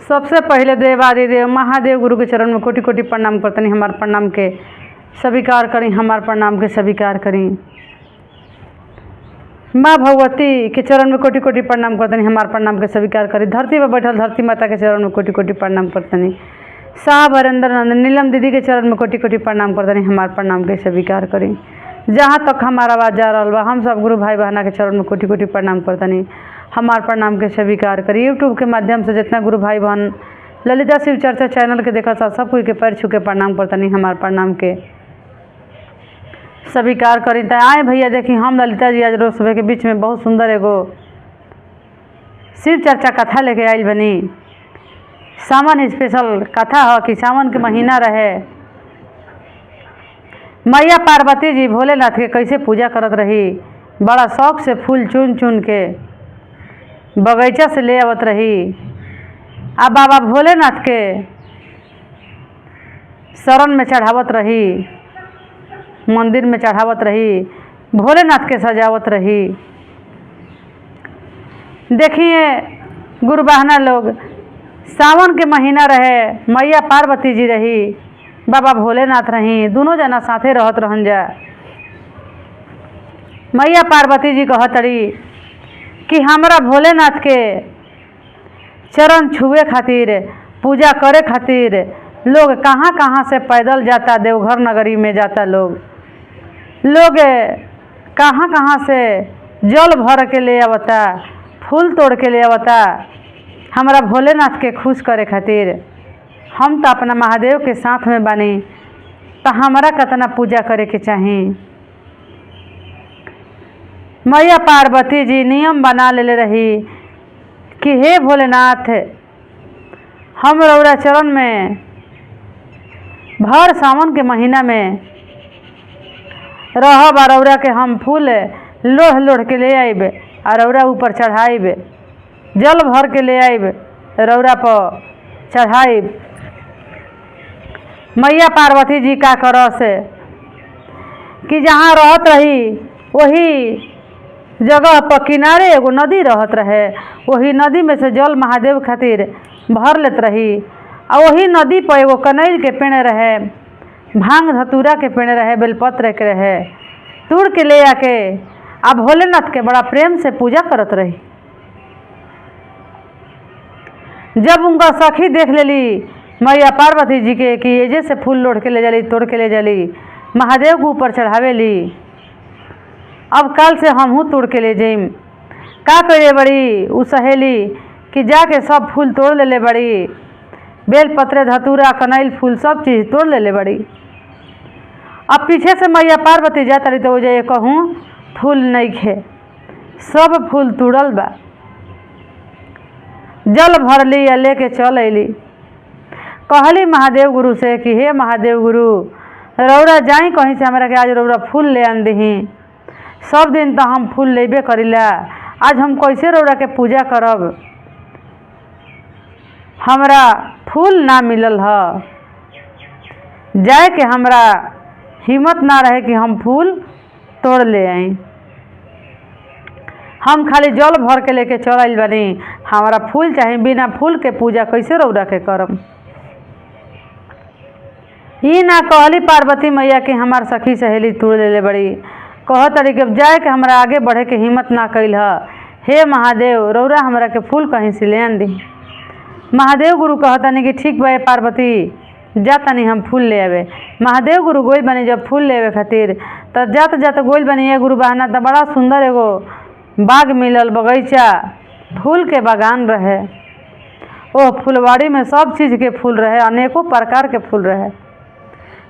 सबसे पहले देवादिदेव महादेव गुरु के चरण में कोटि कोटि प्रणाम करतनी। हमार प्रणाम के स्वीकार करी, हमार प्रणाम के स्वीकार करी। माँ भगवती के चरण में कोटि कोटि प्रणाम करतनी, हमार प्रणाम के स्वीकार करी। धरती पर बैठल धरती माता के चरण में कोटि कोटि प्रणाम करतनी। शाह वरेंद्र नंदन नीलम दीदी के चरण में कोटि कोटि प्रणाम करतनी, हमार प्रणाम के स्वीकार करी। जहाँ तक हमारा आवाज़ जा रहा बा, हम सब गुरु भाई बहना के चरण में कोटि कोटि प्रणाम करतनी, हमार प्रणाम के स्वीकार करी। यूट्यूब के माध्यम से जितना गुरु भाई बहन ललिता शिव चर्चा चैनल के देखा सब कोई के पैर छू के प्रणाम करतनी, हमार प्रणाम के स्वीकार करी। तो आए भैया देखी, हम ललिता जी आज रोज सुबह के बीच में बहुत सुंदर एगो शिव चर्चा कथा लेके आयल बनी। सावन स्पेशल कथा है कि सावन के महीना रहे, मैया पार्वती जी भोलेनाथ के कैसे पूजा करत रही। बड़ा शौक से फूल चुन चुन के बगीचा से ले आवत रही। आ बाबा भोलेनाथ के शरण में चढ़ावत रही, मंदिर में चढ़ावत रही, भोलेनाथ के सजावत रही। देखिए गुरु बहना लोग, सावन के महीना रहे, मैया पार्वती जी रही, बाबा भोलेनाथ रही, दोनों जना साथे रहत रहन जा। मैया पार्वती जी कहतरी कि हमरा भोलेनाथ के चरण छुए खातिर, पूजा करे खातिर लोग कहाँ कहाँ से पैदल जाता, देवघर नगरी में जाता। लोग कहाँ कहाँ से जल भर के ले आवता, फूल तोड़ के ले आवता हमरा भोलेनाथ के खुश करे खातिर। हम तो अपना महादेव के साथ में बानी, तो हमारा कितना पूजा करे के चाही। मैया पार्वती जी नियम बना ले रही कि हे भोलेनाथ, हम रौरा चरण में भर सावन के महीना में रहब, रौरा के हम फूल लोढ़ लोढ़ के ले आइब, और रौरा ऊपर चढ़ाइब, जल भर के ले आइब, रौरा पर चढ़ाइब। मैया पार्वती जी का करस कि जहाँ रहत रही वही जगह पर किनारे एगो नदी रहत रहे, वही नदी में से जल महादेव खातिर भर लेत रही। और वही नदी पर एगो कनैल के पेड़ रहे, भांग धतूरा के पेड़ रहे, बेलपत्र के रहे, तोड़ के ले आके अब भोलेनाथ के बड़ा प्रेम से पूजा करत रही। जब उनका सखी देख लेली मैया पार्वती जी के कि एजे से फूल लोढ़ के ले जाली, तोड़ के ले जाली, महादेव के ऊपर चढ़ावेली, अब कल से हमहू तोड़ के ले जाइम। का करे बड़ी उ सहेली कि जाके सब फूल तोड़ ले बड़ी, बेल पत्रे धतूरा कनैल फूल सब चीज़ तोड़ ले बड़ी। अब पीछे से मैया पार्वती जाता रही तो जाए कहूँ फूल नहीं खे, सब फूल तोड़ल बा। जल भरली या लेके चल अली। कहली महादेव गुरु से कि हे महादेव गुरु, रौरा जाई कहीं से हमरा के आज रौरा फूल ले आन दही। सब दिन तो हम फूल लेबे करीला, आज हम कैसे रौरा के पूजा करब, हमरा फूल ना मिलल ह। जाए के हमरा हिम्मत ना रहे कि हम फूल तोड़ ले आई, हम खाली जल भर के लेके चल आइल बानी, हमारा फूल चाहे, बिना फूल के पूजा कैसे रौरा के करम। ई ना कहली पार्वती मैया कि हमार सखी सहेली तोड़ ले बड़ी, कहत रही कि जाए के हमरा आगे बढ़े के हिम्मत ना कैल ह। हे महादेव, रौरा हमरा के फूल कहीं से ले आन दी। महादेव गुरु कहतनी कि ठीक बा पार्वती, जातनी हम फूल ले आवे। महादेव गुरु गोइल बनी जब फूल ले आवे खातिर, तो जात जात गोइल बनी ये गुरु बहना, तो बड़ा सुंदर एगो बाग मिलल, बगीचा फूल के बागान रहे। ओह फुलवाड़ी में सब चीज़ के फूल रहे, अनेकों प्रकार के फूल रहे।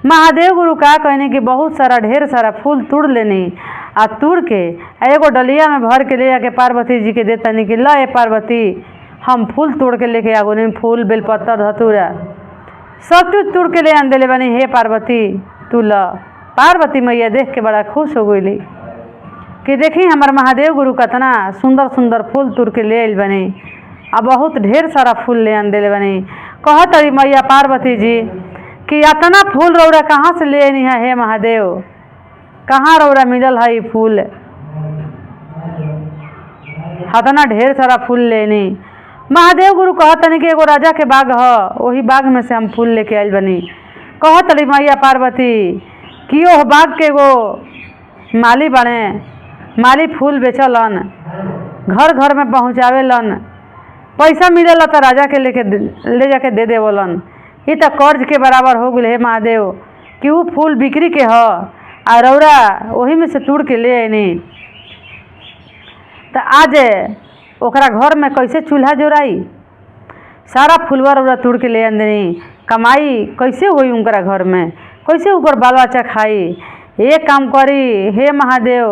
महादेव गुरु का कहने कि बहुत सारा ढेर सारा फूल तोड़ लेनी, आ तोड़ के एगो डलिया में भर के ले आके पार्वती जी के देतनी कि ल ए पार्वती, हम फूल तोड़ के लेके आगो नहीं, फूल बेलपत्र धतूरा सब चीज तोड़ के ले आन देले बनी। हे पार्वती तू ल। पार्वती मैया देख के बड़ा खुश हो गई कि देखी हमार महादेव गुरु कतना सुंदर सुंदर फूल तोड़ के ले आइल बनी, आ बहुत ढेर सारा फूल ले आन देले बनी। कहत रही मैया पार्वती जी कि इतना फूल रौरा कहाँ से ले आनी है हे महादेव, कहाँ रौरा मिलल है ये फूल, इतना ढेर सारा फूल लेनी। महादेव गुरु कहतनी कि एगो राजा के बाग ह, वही बाग में से हम फूल लेके आइल बनी। कहतली मैया पार्वती कि ओह बाग के एगो माली बने, माली फूल बेचलन, घर घर में पहुँचावेलन, पैसा मिलेला तो राजा के ले जाके दे देवलन। ये तो कर्ज के बराबर हो गए हे महादेव कि वो फूल बिक्री के ह आ रौरा वही में से तोड़ के ले आनी। तो आज ओकरा घर में कैसे चूल्हा जोड़ाई, सारा फूलवा रौरा तोड़ के ले आनी, कमाई कैसे हुई उनकरा घर में, कैसे उनकर बाल बच्चा खाई। एक काम करी हे महादेव,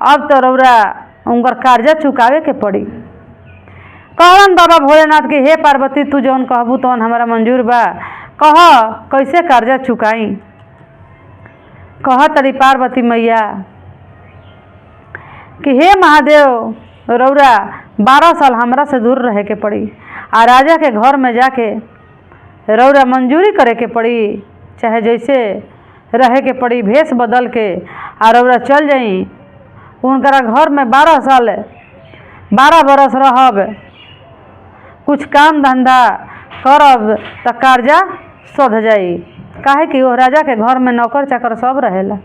अब तो रौरा उनकर कर्जा चुकावे के पड़ी। कहलन बाबा भोलेनाथ के हे पार्वती तू जौन कहबू तौन हमारा मंजूर बा, कह कैसे कर्जा चुकाई। कह तरी पार्वती मैया कि हे महादेव रौरा 12 साल हमरा से दूर रहे के पड़ी, आ राजा के घर में जाके रौरा मंजूरी करे के पड़ी, चाहे जैसे रहे के पड़ी भेष बदल के आ रौरा चल जाई उनकरा घर में 12 बरस रहब, कुछ काम धंधा करब तो कर्जा सध जाई। काहे कि वो राजा के घर में नौकर चाकर सब रहेला।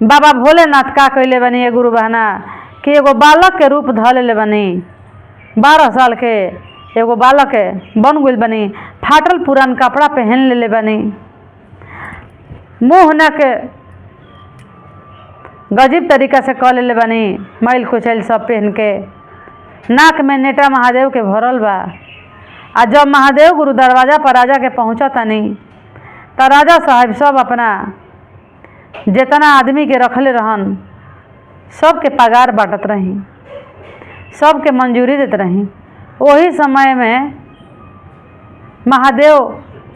बाबा भोलेनाथ का कैले बनी ए गुरु बहना कि एगो बालक के रूप ध ले बनी, 12 साल के एगो बालक बन गइल बनी, फाटल पुरान कपड़ा पहन ले बनी, मुँह न के गजीब तरीका से क ले बनी, मैल कुचैल सब पहन के, नाक में नेटा महादेव के भरल बा। आ जब महादेव गुरु दरवाजा पर राजा के पहुँचा तनी तो राजा साहब सब अपना जितना आदमी के रखले रहन सबके पगार बांटत रही, सबके मंजूरी देत रही। वही समय में महादेव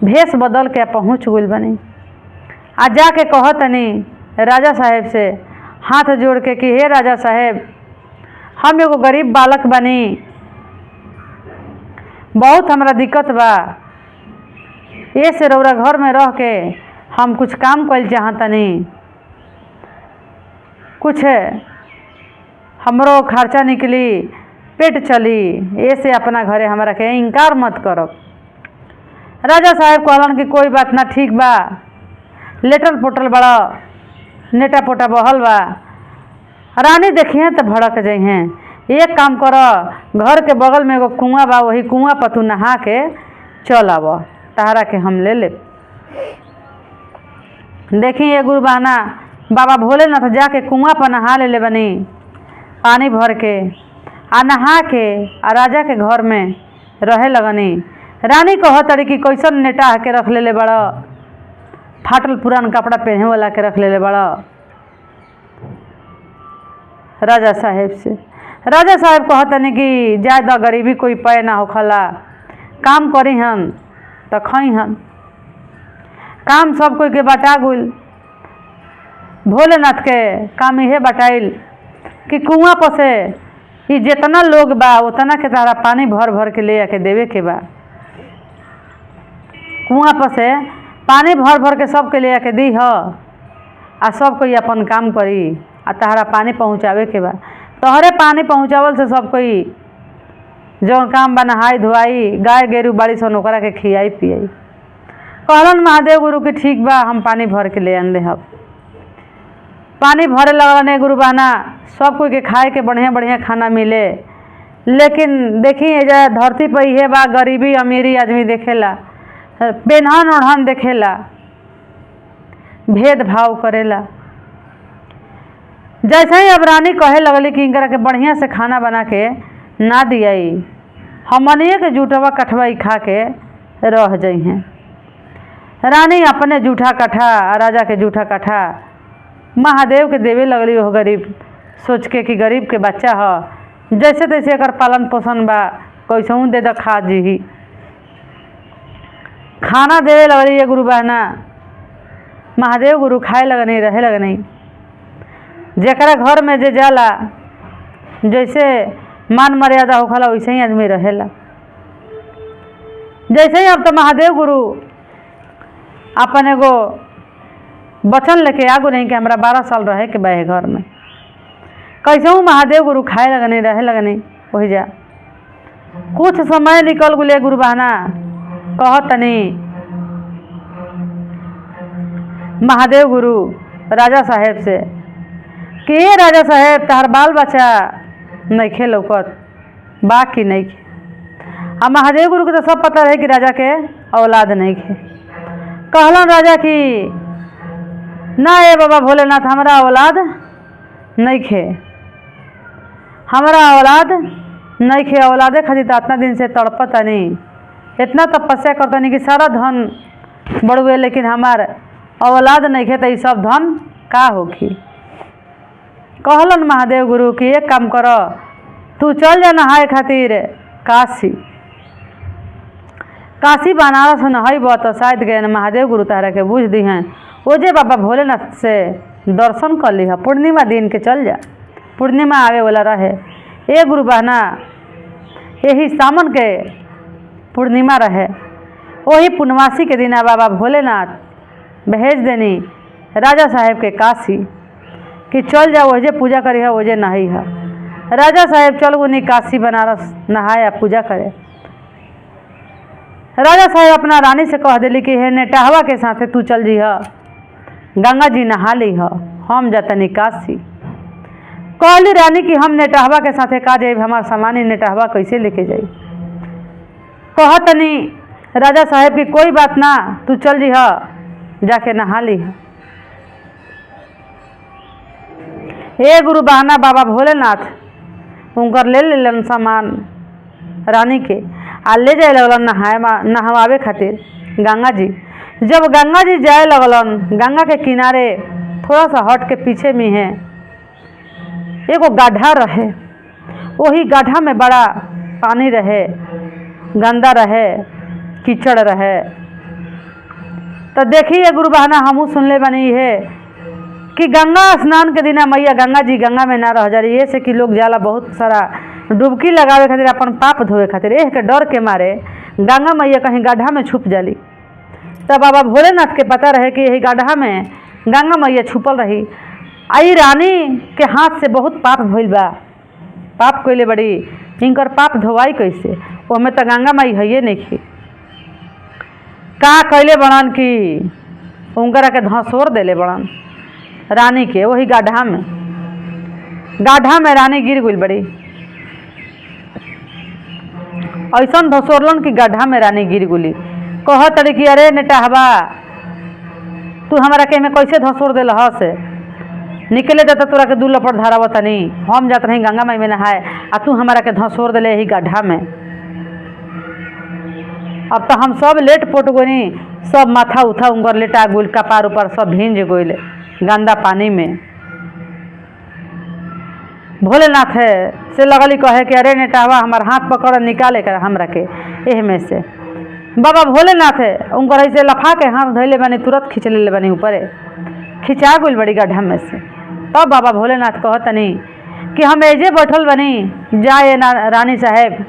भेष बदल के पहुँच गइल बनी। आ जाके कहतनी राजा साहेब से हाथ जोड़ के कि हे राजा साहेब, हम एगो गरीब बालक बनी, बहुत हमरा दिक्कत बा, ये से रौरा घर में रह के हम कुछ काम कइल चाहतनी, कुछ हमरो खर्चा निकली, पेट चली, ये से अपना घरे हमरा के इनकार मत करब। राजा साहेब कहलन कि कोई बात ना, ठीक बा, लेटल पोटल बड़ा, नेटा पोटा बहल बा, रानी देखिए तो भड़क जइहें। एक काम कर, घर के बगल में एगो कुआं बा, वही कुआं पर तू नहा के चल आव, तहरा के हम ले ले। देखी ये गुरु बहना बाबा भोलेनाथ जाके कुआं पर नहा ले बनी, पानी भर के आ नहा के आ राजा के घर में रहे लगनी। रानी कहतड़ी कि कैसन नेटा के रख ले बड़ा, फाटल पुरान कपड़ा पहने वाला के रख ले बड़ा। राजा साहेब से राजा साहेब कहतनी कि ज़्यादा गरीबी कोई पे ना होखला, काम करी हन तो खई हन, काम सब कोई के बटा गइल। भोलेनाथ के काम इहे बटाइल कि कुआं पर से कि जितना लोग बा उतना के तारा पानी भर भर के ले आके देवे के बा, कुआं पर से पानी भर भर के सबके ले आके दी ह, आ सब कोई अपन काम करी आ तहरा पानी पहुँचावे के बा। तोहरे पानी पहुँचावल से सब कोई जौन काम बा नहाई धोआई, गाय गेरू बाड़ी सन ओकरा के खियाई पियाई। कहलन महादेव गुरु कि ठीक बा, हम पानी भर के ले आन देहब। पानी भरे लगलन गुरु बहना, सब कोई के खाए के बढ़िया बढ़िया खाना मिले। लेकिन देखी एजा धरती पर इहे बा, गरीबी अमीरी आदमी देखेला, बेनहन ओढ़न देखेला, भेदभाव करेला। जैसे ही अब रानी कहे लगली कि इनकरा के बढ़िया से खाना बना के ना दियाई, हमनिए के जूठवा कठवा खा के रह जइहें। रानी अपने जूठा कठा, राजा के जूठा कठा महादेव के देवे लगली। वो गरीब सोच के कि गरीब के बच्चा ह, जैसे तैसे एकर पालन पोषण बा, कैसहू दे द खा जी। खाना देवे लगली ये गुरु बहना, महादेव गुरु खाए लगनी, रहे लगनी। जेकरा घर में जे जाला जैसे मान मर्यादा होखला वैसे ही आदमी रहेला। जैसे ही अब तो महादेव गुरु अपन एगो वचन लेके आगू नहीं कि हमरा 12 साल रहे के बा घर में। कैसे महादेव गुरु खाए लगनी, रहे लगनी। वही जा कुछ समय निकल गुले गुरु बहना कहतनी महादेव गुरु राजा साहेब से कि ये राजा साहेब तहार बाल बच्चा नहीं खे लौकत बाकी नहीं खे। आ महादेव गुरु के तो सब पता रहे कि राजा के औलाद नहीं खे। कहलन राजा की ना ये बाबा भोलेनाथ हमारा औलाद नहीं खे, हमारा औलाद नहीं खे। औलादे खातिर तो इतना दिन से तड़पता नहीं, इतना तपस्या करता नहीं कि सारा धन बढ़ुए, लेकिन हमार औलाद नहीं खे तो ये सब धन का होखी। कहलन महादेव गुरु कि एक काम कर, तू चल जा नहाए खातिर काशी। काशी बनारस नहाई तो शायद गए महादेव गुरु तारा के बुझ दी हैं। वो जे बाबा भोलेनाथ से दर्शन कर ली है। पूर्णिमा दिन के चल जा, पूर्णिमा आवे वाला रहे। ए गुरु बहना यही सावन के पूर्णिमा रहे, वही पूर्णमासी के दिन बाबा भोलेनाथ भेज देनी राजा साहेब के काशी कि चल जा वजे पूजा करी है वजे नहाई है। राजा साहेब चल गुनी काशी बनारस नहाया पूजा करे। राजा साहेब अपना रानी से कह दिली कि हे नेटहवा के साथे तू चल जी है, गंगा जी नहा ली है, हम जातनी काशी। कहली रानी कि हम नेटहवा के साथे का जाए, हमार सामान नेटहवा कैसे लेके जाई। कहतनी राजा साहेब की कोई बात ना, तू चल जी है जाके नहा ली है। ए गुरु बहना बाबा भोलेनाथ उनकर ले लेलन सामान रानी के आ ले जाए लगलन नहवावे खातिर गंगा जी। जब गंगा जी जाए लगलन, गंगा के किनारे थोड़ा सा हट के पीछे में है एगो गड्ढा रहे। वही गड्ढा में बड़ा पानी रहे, गंदा रहे, कीचड़ रहे। तो देखिए गुरु बहना हमू सुनले बनी है कि गंगा स्नान के दिन मैया गंगा जी गंगा में ना रह जा रही है से कि लोग जाला बहुत सारा डुबकी लगावे खातिर अपन पाप धोवे खातिर, एह के डर के मारे गंगा मैया कहीं गड्ढा में छुप जाली। तब बाबा भोलेनाथ के पता रहे कि यही गड्ढा में गंगा मैया छुपल रही। आई रानी के हाथ से बहुत पाप भइल बा, पाप कइले बड़ी, इनकर पाप धोवाई कैसे। ओमे तो गंगा माई है नहीं का कैले बड़न कि उनकरा के धसोर देले बड़न रानी के। वही गड्ढा में रानी गिर गई बड़ी, ऐसा धसोरलन कि गड्ढा में रानी गिर गुली। कह तरी कि अरे नेटहवा तू हमारा के में कैसे धसोर दिल हस, निकले देता तोरा के दू लपट धाराव तनी, हम जात रही गंगा माई में नहाए आ तू हमारा के धसोर दिले ही गड्ढा में। अब तो हम सब लेट पोट गोनी, सब माथा उठा उनकर लेटा गुल, कपार ऊपर सब भींज गोइले गंदा पानी में। भोलेनाथ है से लगली कहे कि अरे नेटावा हमार हाथ पकड़ निकाले कर हमरा के एह में से। बाबा भोलेनाथ है उनकर ऐसे लफा के हाथ धैले बनी, तुरंत खींच ले बनी ऊपरे, खिंचा गुल बड़ी गड्ढा में से। तब बाबा भोलेनाथ कहतनी कि हम एजे बैठल बनी, जाए ना रानी साहेब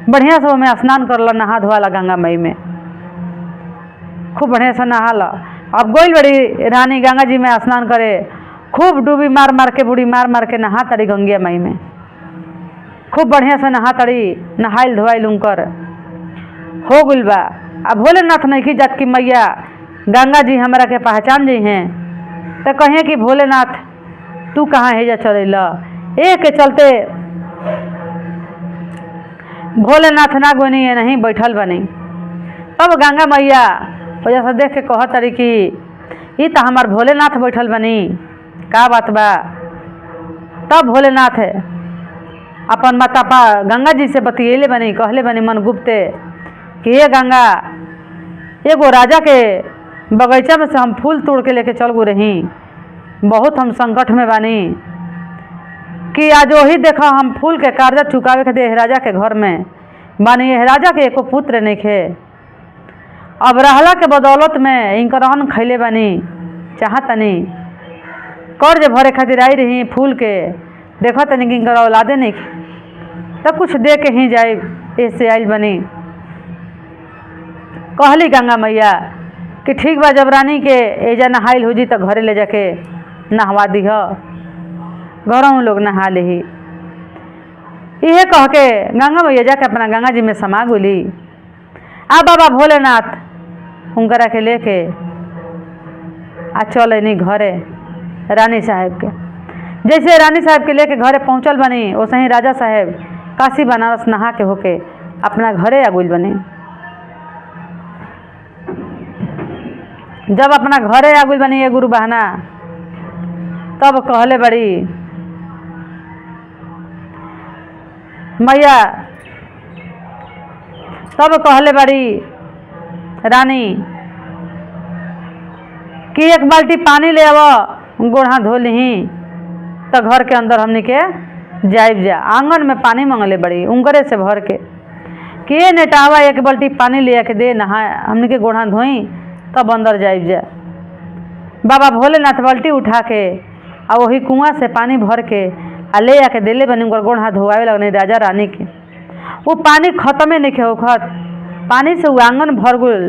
बढ़िया से में स्नान कर लो, नहा धोवाला गंगा मई में, खूब बढ़िया से नहा लो। अब गोइल बड़ी रानी गंगा जी में स्नान करे, खूब डूबी मार मार के, बूढ़ी मार मार के नहा तड़ी गंगे मई में, खूब बढ़िया से नहा तड़ी, नहाइल धोवाइल उनकर हो गुल बा। अब भोलेनाथ नहीं की जात की मैया गंगा जी हमारा के पहचान जी हैं तो कहें कि भोलेनाथ तू कहाँ है जा चल के चलते भोलेनाथ ना गोनी है नहीं बैठल बनी। तब गंगा मैया वजह से देख के कह तरी कि ये तो हमार भोलेनाथ बैठल बनी, का बात बा। तब भोलेनाथ है अपन माता पा गंगा जी से बतियले बनी, कहले बनी मन गुप्ते कि ये गंगा एगो राजा के बगीचा में से हम फूल तोड़ के लेके चल गो रही, बहुत हम संकट में बानी कि आज वही देखा हम फूल के कर्जा चुकावे के दे राजा के घर में बानी, यह राजा के एको पुत्र नहीं खे। अब रहला के बदौलत में इनकर अन्न खैले बानी, चाहतनी कर्ज भरे खातिर आई रही फूल के, देखो तनी कि इनकर औलादे नहीं तो कुछ दे के ही जाए, ऐसे आइल बनी। कहली गंगा मैया कि ठीक बा, जब रानी के एजा नहाइल हो जी तो घरे ले जाके नहवा दीह, घरों लोग नहा ली। इहे कह के गंगा मैया जाके अपना गंगा जी में समा गुली। आ बाबा भोलेनाथ उनकरा के लेके आ चल नहीं घरे रानी साहब के। जैसे रानी साहब के लेके घरे पहुँचल बनी वैसे ही राजा साहब काशी बनारस नहा के होके अपना घरे आगुल बनी। जब अपना घरे आगुल बनी ये गुरु बहना तब कहले बड़ी मैया, तब कहले बड़ी रानी कि एक बाल्टी पानी ले आव गोड़ हाथ धो ली तो घर के अंदर हमने के जाइब जा। आंगन में पानी मंगले बड़ी उंगरे से भर के नेटावा एक बाल्टी पानी ले के दे नहा हमने के गोड़ हाथ धोई तब अंदर जाइब जा। बाबा भोलेनाथ बाल्टी उठा के आ वही कुआं से पानी भर के आ ले आके दिले बनी उनकर गोड़ हाथ धोआवे लगने राजा रानी के। वो पानी खत्मे नहीं खे खत पानी से वो आंगन भर गल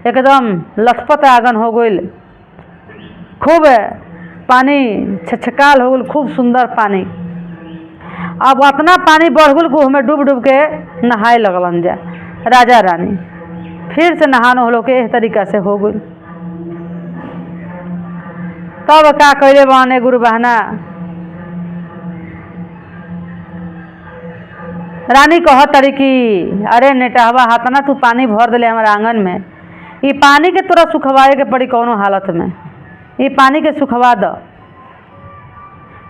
एकदम लथपथ आंगन हो गल। खूब पानी छछकाल हो गल, खूब सुंदर पानी। अब अपना पानी बढ़ गल को हमें डूब डूब के नहाए लगलन जा राजा रानी। फिर से नहानो हो के इस तरीका से हो गई। तब का कैले बने गुरु बहना रानी कह तरी की अरे नेटहवा हाथना तू पानी भर दिले हमारे आंगन में, ये पानी के तोरा सुखवाए के पड़ी कौनो हालत में, ये पानी के सुखवा द।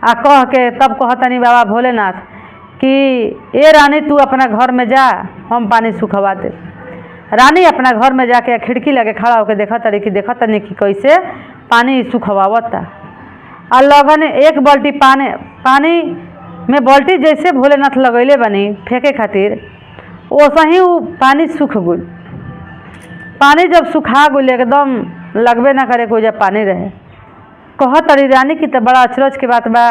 आ कह के तब कहतनी बाबा भोलेनाथ कि ए रानी तू अपना घर में जा हम पानी सुखवा दे। रानी अपना घर में जाके खिड़की लगे खड़ा होकर देखा तरी कि कैसे पानी सुखवावता। और लगन एक बाल्टी पानी में बाल्टी जैसे भोलेनाथ लगैले बनी फेंके खातिर वैसे ही वो पानी सूख गई। पानी जब सुखा गई एकदम लगबे ना करे कोई जब पानी रहे। कह तरी रानी की तो बड़ा अचरज के बात बा,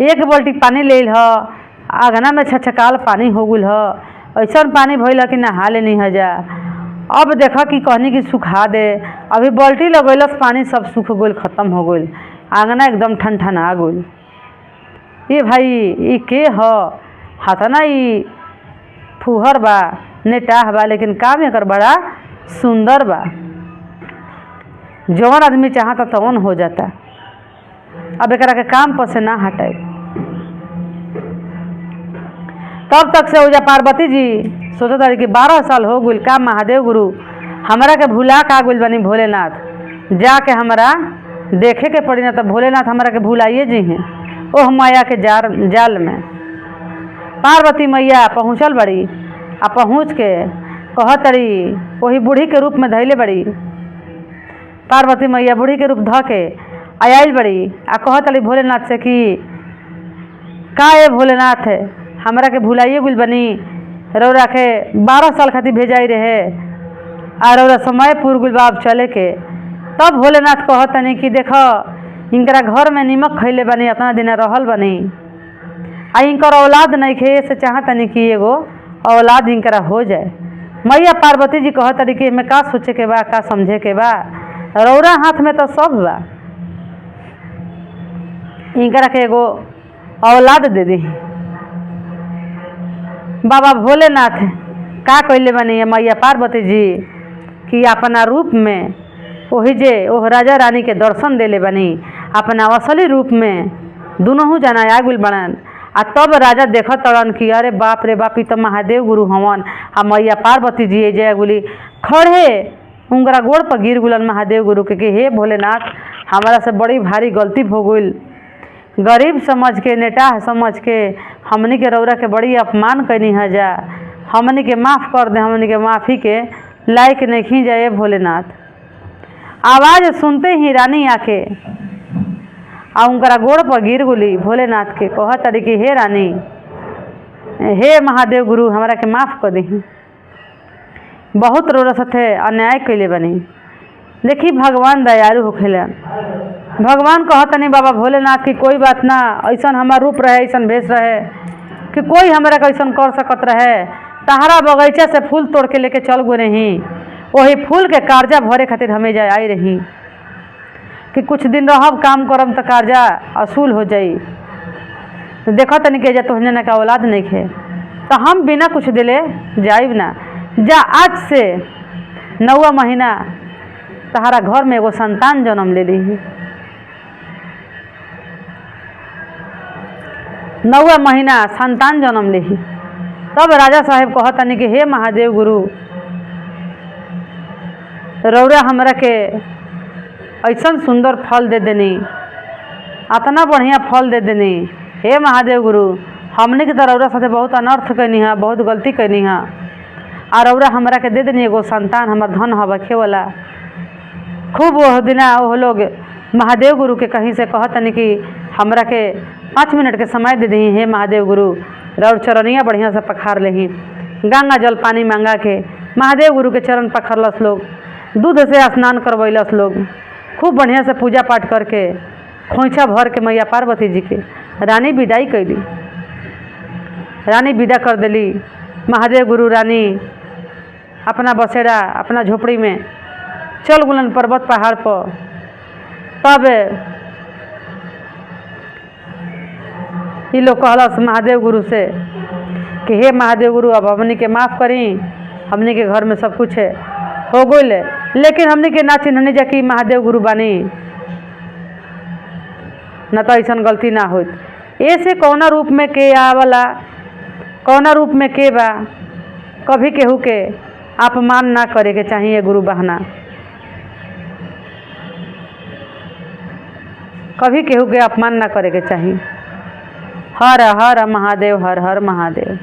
एक बाल्टी पानी ले ह आंगना में छछकाल पानी हो गई ह, ऐसा पानी भइल कि नहा ले नहीं है जा। अब देखा कि कहनी कि सुखा दे, अभी बाल्टी लगैलस पानी सब सूख गई खत्म हो गई, आंगना एकदम ठनठना गई। ये भाई ये के ह हाथना ई फुहर बा नेटाह बा लेकिन काम एकर बड़ा सुंदर बा। जवन आदमी चाहता तवन हो जाता। अब एकरा के काम पर से ना हटाए। तब तक से उजा पार्वती जी सोचत रही कि 12 साल हो गई का महादेव गुरु हमरा के भुला का गइल बनी भोलेनाथ, जाके हमरा देखे के पड़ी ना तो भोलेनाथ हमरा के भुलाइए जी हैं ओह माया के जाल में। पार्वती मैया पहुँचल बड़ी आ पहुँच के कहतरी वही बूढ़ी के रूप में धैले बड़ी। पार्वती मैया बूढ़ी के रूप ध के आयल बड़ी आ कहतली भोलेनाथ से कि का ये भोलेनाथ है हमरा के भुलाइए गुल बनी, रौरा के 12 साल खातिर भेजाई रहे आ रौरा समय पूर गुल बाब चले के। तब भोलेनाथ कहतनी कि देखो इनकरा घर में नीमक खैले बनी अपना दिन रहल बनी आ इनकर औलाद नहीं खे से चाहतनी कि एगो औलाद इनकरा हो जाए। मैया पार्वती जी कहतरी कि में का सोचे के बा का समझे के बा, रौरा हाथ में तो सब बा, इनकरा के एगो औलाद दे दी। बाबा भोलेनाथ का कैले बनी मैया पार्वती जी कि अपना रूप में वही जे ओह राजा रानी के दर्शन देले बनी अपना असली रूप में दोनों जना आगुल बनन। आ तब राजा देखत तड़न कि अरे बाप रे बाप, तो महादेव गुरु हवन। आ मैया पार्वती जी जय गुली खड़े उंगरा गोड़ पर गिर गुलन महादेव गुरु के कि हे भोलेनाथ हमारा से बड़ी भारी गलती हो गई, गरीब समझ के नेटाह समझ के हमनी के रौरा के बड़ी अपमान कैनी है जा, हमनी के माफ़ कर दे, हमनी के माफ़ी के लायक नहीं जाए भोलेनाथ। आवाज़ सुनते ही रानी आके आ उनकरा गोड़ पर गिर गुली भोलेनाथ के कह तरी कि हे रानी हे महादेव गुरु हमरा के माफ़ कर दी, बहुत रोरा साथे अन्याय कैले बनी। देखी भगवान दयालु होखेलन। भगवान कहतनी बाबा भोलेनाथ की कोई बात ना, ऐसा हमार रूप रहे ऐसा भेष रहे कि कोई हमरा के ऐसा कर सकत रहे। तहरा बगीचा से फूल तोड़ के लेके चल गए रही, वही फूल के कर्जा भरे खातिर हमें जा आई रही कि कुछ दिन रहब काम करम तो कर्जा असूल हो जाई। देखो तनी के जा तोहने ना का औलाद नहीं खे, तो हम बिना कुछ दिले जाइब ना। जा आज से 9वां महीना तहारा घर में एगो संतान जन्म ले ली। 9वां महीना संतान जन्म ली। तब राजा साहेब कहतनी कि हे महादेव गुरु, रौरा हमरा के ऐसा सुंदर फल दे देनी, इतना बढ़िया फल दे देनी। हे महादेव गुरु, हमने के तो रौरा साथे बहुत अनर्थ कैनी है, बहुत गलती कैनी है, और रौरा हमरा के दे देनी एगो संतान, हमार धन है बखे वाला। खूब वह दिना वो लोग महादेव गुरु के कहीं से कहतनी कि हमरा के 5 मिनट के समय दे दी। हे महादेव गुरु, रौर चरनिया बढ़िया से पखार लेही। गंगा जल पानी मांगा के महादेव गुरु के चरण पखरलस लोग, दूध से स्नान करवैलस लोग, खूब बढ़िया से पूजा पाठ करके खोइछा भर के मैया पार्वती जी के रानी विदाई कैली। रानी विदा कर दिली। महादेव गुरु रानी अपना बसेरा अपना झोपड़ी में चल गुलन पर्वत पहाड़ पर। तब ये लोग कहलस महादेव गुरु से कि हे महादेव गुरु, अब हमनी के माफ़ करी, हमनी के घर में सब कुछ है हो गइल, लेकिन हमनी के ना चिन्हनी जा कि महादेव गुरु बानी, न तो ऐसा गलती ना हो। ऐसे कौना रूप में के आवला, कौना रूप में के बा, कभी केहू के अपमान ना करे के चाहिए गुरु बहना, कभी केहू के अपमान ना करे के चाहिए। हर हर महादेव, हर हर महादेव।